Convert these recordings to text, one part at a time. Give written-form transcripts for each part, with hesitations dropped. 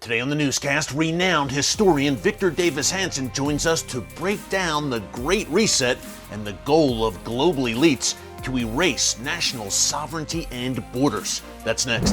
Today on the newscast, renowned historian Victor Davis Hanson joins us to break down the Great Reset and the goal of global elites to erase national sovereignty and borders. That's next.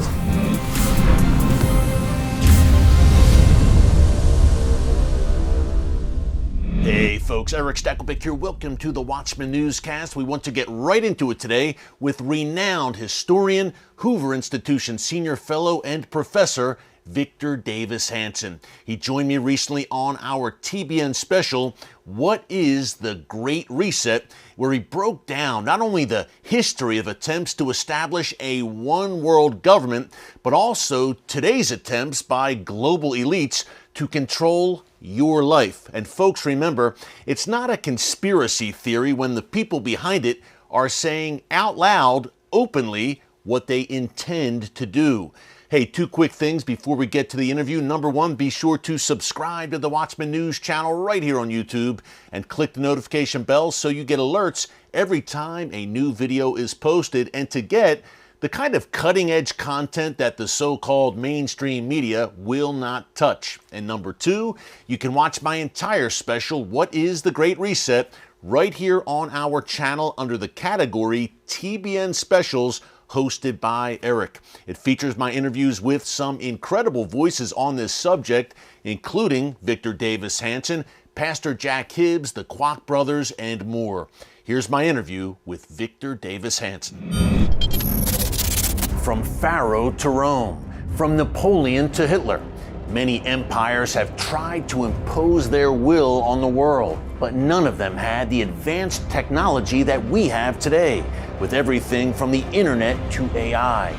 Hey folks, Erick Stakelbeck here. Welcome to the Watchman Newscast. We want to get right into it today with renowned historian, Hoover Institution Senior Fellow and Professor Victor Davis Hanson. He joined me recently on our TBN special, What is the Great Reset?, where he broke down not only the history of attempts to establish a one-world government, but also today's attempts by global elites to control your life. And folks, remember, it's not a conspiracy theory when the people behind it are saying out loud, openly, what they intend to do. Hey, two quick things before we get to the interview. Number one, be sure to subscribe to the Watchman News channel right here on YouTube and click the notification bell so you get alerts every time a new video is posted, and to get the kind of cutting-edge content that the so-called mainstream media will not touch. And number two, you can watch my entire special, What is the Great Reset?, right here on our channel under the category TBN Specials, hosted by Erick. It features my interviews with some incredible voices on this subject, including Victor Davis Hanson, Pastor Jack Hibbs, the Kwok Brothers, and more. Here's my interview with Victor Davis Hanson. From Pharaoh to Rome, from Napoleon to Hitler, many empires have tried to impose their will on the world, but none of them had the advanced technology that we have today, with everything from the internet to AI.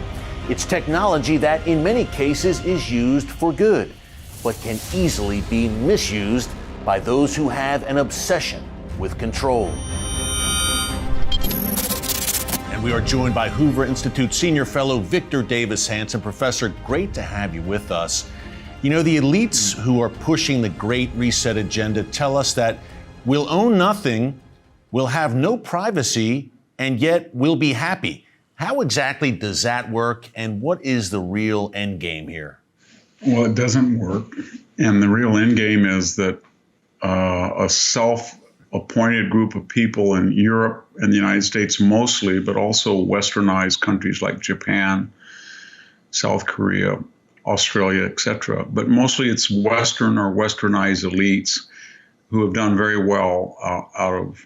It's technology that in many cases is used for good, but can easily be misused by those who have an obsession with control. And we are joined by Hoover Institute Senior Fellow Victor Davis Hanson. Professor, great to have you with us. You know, the elites who are pushing the Great Reset agenda tell us that we'll own nothing, we'll have no privacy, and yet we'll be happy. How exactly does that work, and what is the real end game here? Well, it doesn't work. And the real end game is that a self-appointed group of people in Europe and the United States mostly, but also westernized countries like Japan, South Korea, Australia, etc. But mostly it's Western or westernized elites who have done very well out of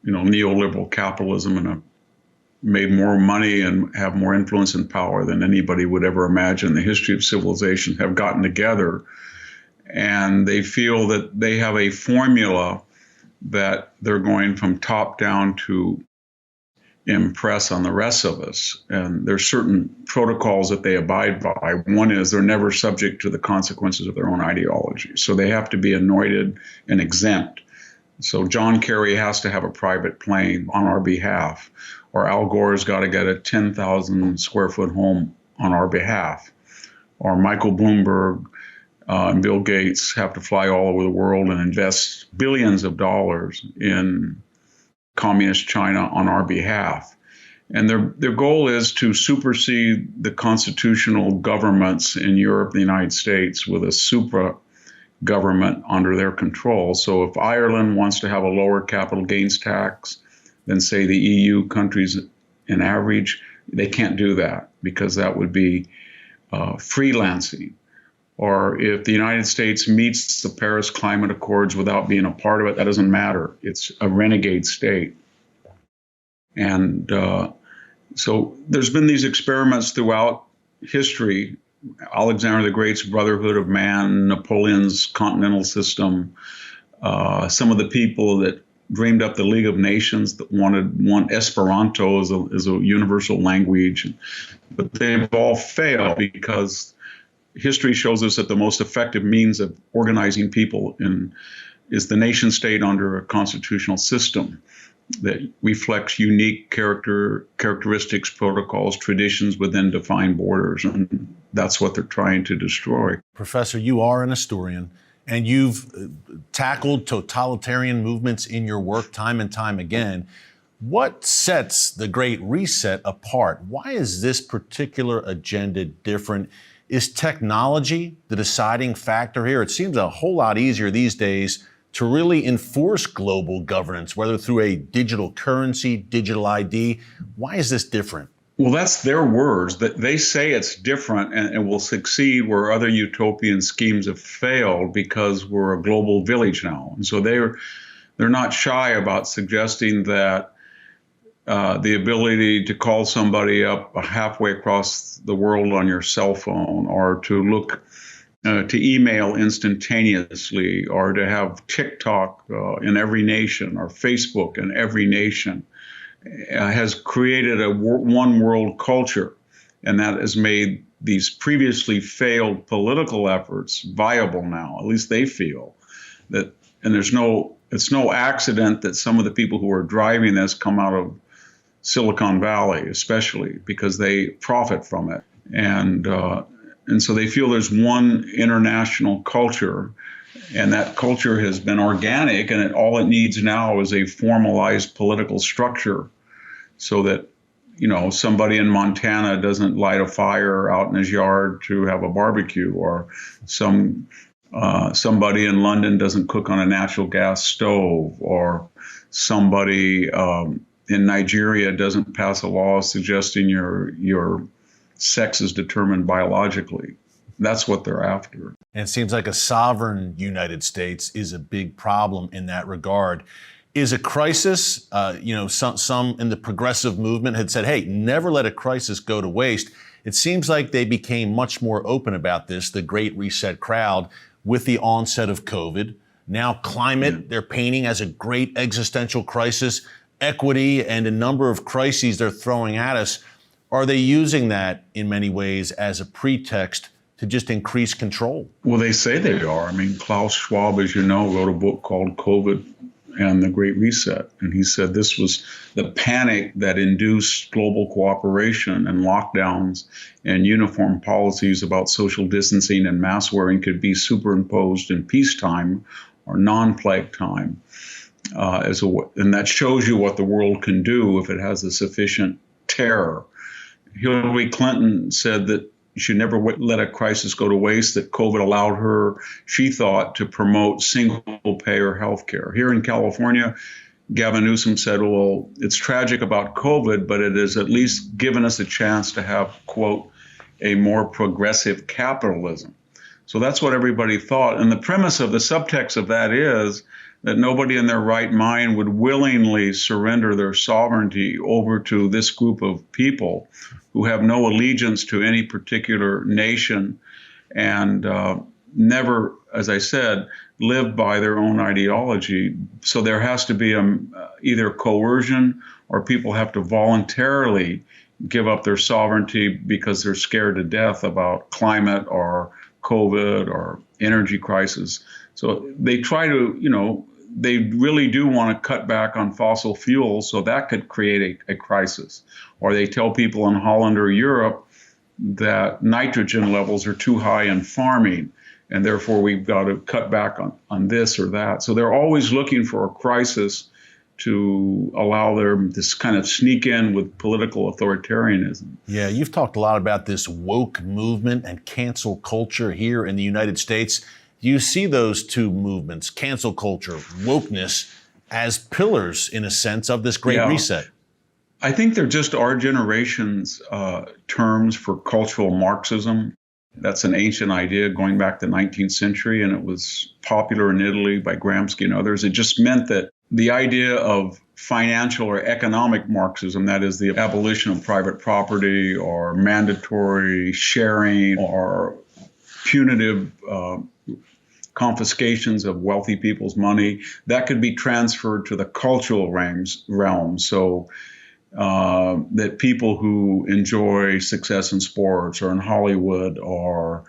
neoliberal capitalism and have made more money and have more influence and power than anybody would ever imagine in the history of civilization, have gotten together, and they feel that they have a formula that they're going from top down to impress on the rest of us. And there's certain protocols that they abide by. One is they're never subject to the consequences of their own ideology. So they have to be anointed and exempt. So John Kerry has to have a private plane on our behalf, or Al Gore's got to get a 10,000 square foot home on our behalf, or Michael Bloomberg and Bill Gates have to fly all over the world and invest billions of dollars in communist China on our behalf. And their goal is to supersede the constitutional governments in Europe and the United States with a supra government under their control. So if Ireland wants to have a lower capital gains tax than, say, the EU countries in average, they can't do that because that would be freelancing. Or if the United States meets the Paris Climate Accords without being a part of it, that doesn't matter. It's a renegade state. And so there's been these experiments throughout history. Alexander the Great's Brotherhood of Man, Napoleon's Continental System, some of the people that dreamed up the League of Nations that want Esperanto as a universal language. But they've all failed because history shows us that the most effective means of organizing people is the nation state under a constitutional system that reflects unique characteristics, protocols, traditions within defined borders. And that's what they're trying to destroy. Professor, you are an historian, and you've tackled totalitarian movements in your work time and time again. What sets the Great Reset apart? Why is this particular agenda different? Is technology the deciding factor here? It seems a whole lot easier these days to really enforce global governance, whether through a digital currency, digital ID. Why is this different? Well, that's their words. That they say it's different and will succeed where other utopian schemes have failed because we're a global village now. And so they're not shy about suggesting that the ability to call somebody up halfway across the world on your cell phone, or to look to email instantaneously, or to have TikTok in every nation, or Facebook in every nation, has created a one world culture, and that has made these previously failed political efforts viable now. At least they feel that, and it's no accident that some of the people who are driving this come out of Silicon Valley, especially because they profit from it, and so they feel there's one international culture. And that culture has been organic, and all it needs now is a formalized political structure, so that, somebody in Montana doesn't light a fire out in his yard to have a barbecue, or somebody in London doesn't cook on a natural gas stove, or somebody in Nigeria doesn't pass a law suggesting your sex is determined biologically. That's what they're after. And it seems like a sovereign United States is a big problem in that regard. Is a crisis, some in the progressive movement had said, hey, never let a crisis go to waste. It seems like they became much more open about this, the Great Reset crowd, with the onset of COVID. Now climate, they're painting as a great existential crisis, equity, and a number of crises they're throwing at us. Are they using that in many ways as a pretext to just increase control? Well, they say they are. I mean, Klaus Schwab, as you know, wrote a book called COVID and the Great Reset. And he said this was the panic that induced global cooperation, and lockdowns and uniform policies about social distancing and mask wearing could be superimposed in peacetime or non-plague time. And that shows you what the world can do if it has a sufficient terror. Hillary Clinton said that you should never let a crisis go to waste, that COVID allowed her, she thought, to promote single-payer health care. Here in California, Gavin Newsom said, well, it's tragic about COVID, but it has at least given us a chance to have, quote, a more progressive capitalism. So that's what everybody thought. And the premise of the subtext of that is that nobody in their right mind would willingly surrender their sovereignty over to this group of people who have no allegiance to any particular nation and never, as I said, live by their own ideology. So there has to be either coercion, or people have to voluntarily give up their sovereignty because they're scared to death about climate or COVID or energy crisis. So they try to, they really do want to cut back on fossil fuels, so that could create a crisis. Or they tell people in Holland or Europe that nitrogen levels are too high in farming, and therefore we've got to cut back on this or that. So they're always looking for a crisis to allow them to kind of sneak in with political authoritarianism. Yeah, you've talked a lot about this woke movement and cancel culture here in the United States. Do you see those two movements, cancel culture, wokeness, as pillars, in a sense, of this Great Reset? I think they're just our generation's terms for cultural Marxism. That's an ancient idea going back to the 19th century, and it was popular in Italy by Gramsci and others. It just meant that the idea of financial or economic Marxism, that is the abolition of private property or mandatory sharing or punitive confiscations of wealthy people's money, that could be transferred to the cultural realm. So that people who enjoy success in sports or in Hollywood or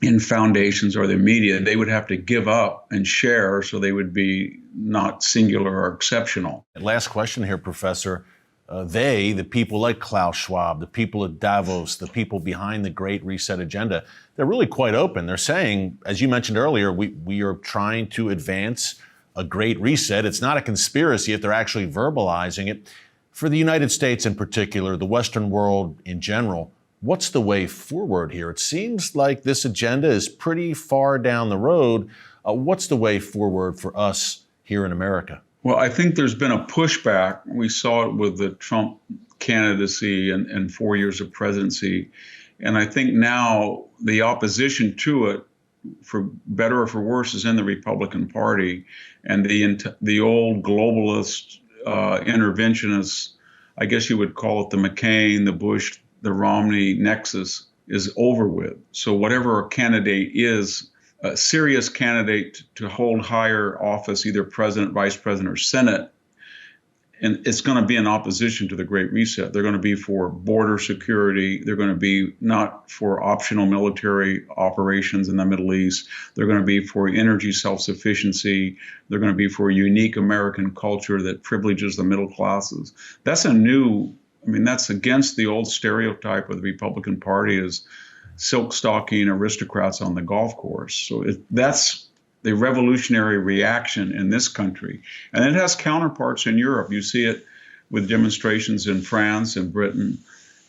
in foundations or the media, they would have to give up and share, so they would be not singular or exceptional. Last question here, Professor. The people like Klaus Schwab, the people at Davos, the people behind the Great Reset agenda, they're really quite open. They're saying, as you mentioned earlier, we are trying to advance a Great Reset. It's not a conspiracy if they're actually verbalizing it. For the United States in particular, the Western world in general, What's the way forward here? It seems like this agenda is pretty far down the road. What's the way forward for us here in America? Well, I think there's been a pushback. We saw it with the Trump candidacy and 4 years of presidency. And I think now the opposition to it, for better or for worse, is in the Republican Party. And the old globalist interventionists, I guess you would call it the McCain, the Bush, the Romney nexus, is over with. So whatever a candidate is, a serious candidate to hold higher office, either president, vice president, or Senate, and it's going to be in opposition to the Great Reset. They're going to be for border security. They're going to be not for optional military operations in the Middle East. They're going to be for energy self-sufficiency. They're going to be for a unique American culture that privileges the middle classes. That's that's against the old stereotype of the Republican Party as silk-stocking aristocrats on the golf course. So that's the revolutionary reaction in this country. And it has counterparts in Europe. You see it with demonstrations in France and Britain.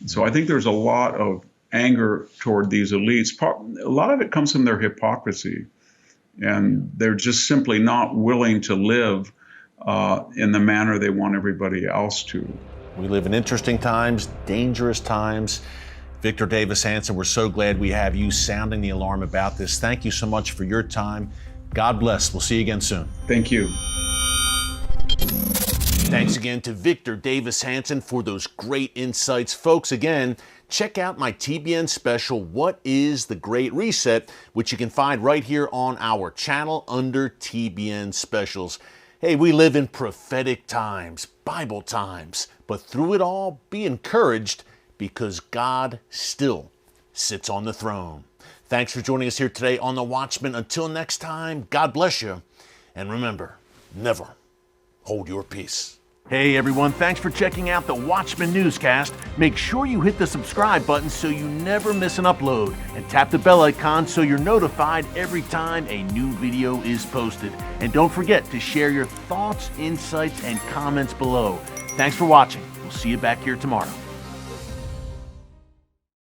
So I think there's a lot of anger toward these elites. A lot of it comes from their hypocrisy. And they're just simply not willing to live in the manner they want everybody else to. We live in interesting times, dangerous times. Victor Davis Hanson, we're so glad we have you sounding the alarm about this. Thank you so much for your time. God bless. We'll see you again soon. Thank you. Thanks again to Victor Davis Hanson for those great insights. Folks, again, check out my TBN special, What is the Great Reset?, which you can find right here on our channel under TBN Specials. Hey, we live in prophetic times, Bible times, but through it all, be encouraged because God still sits on the throne. Thanks for joining us here today on The Watchman. Until next time, God bless you. And remember, never hold your peace. Hey everyone, thanks for checking out the Watchman Newscast. Make sure you hit the subscribe button so you never miss an upload, and tap the bell icon so you're notified every time a new video is posted. And don't forget to share your thoughts, insights, and comments below. Thanks for watching. We'll see you back here tomorrow.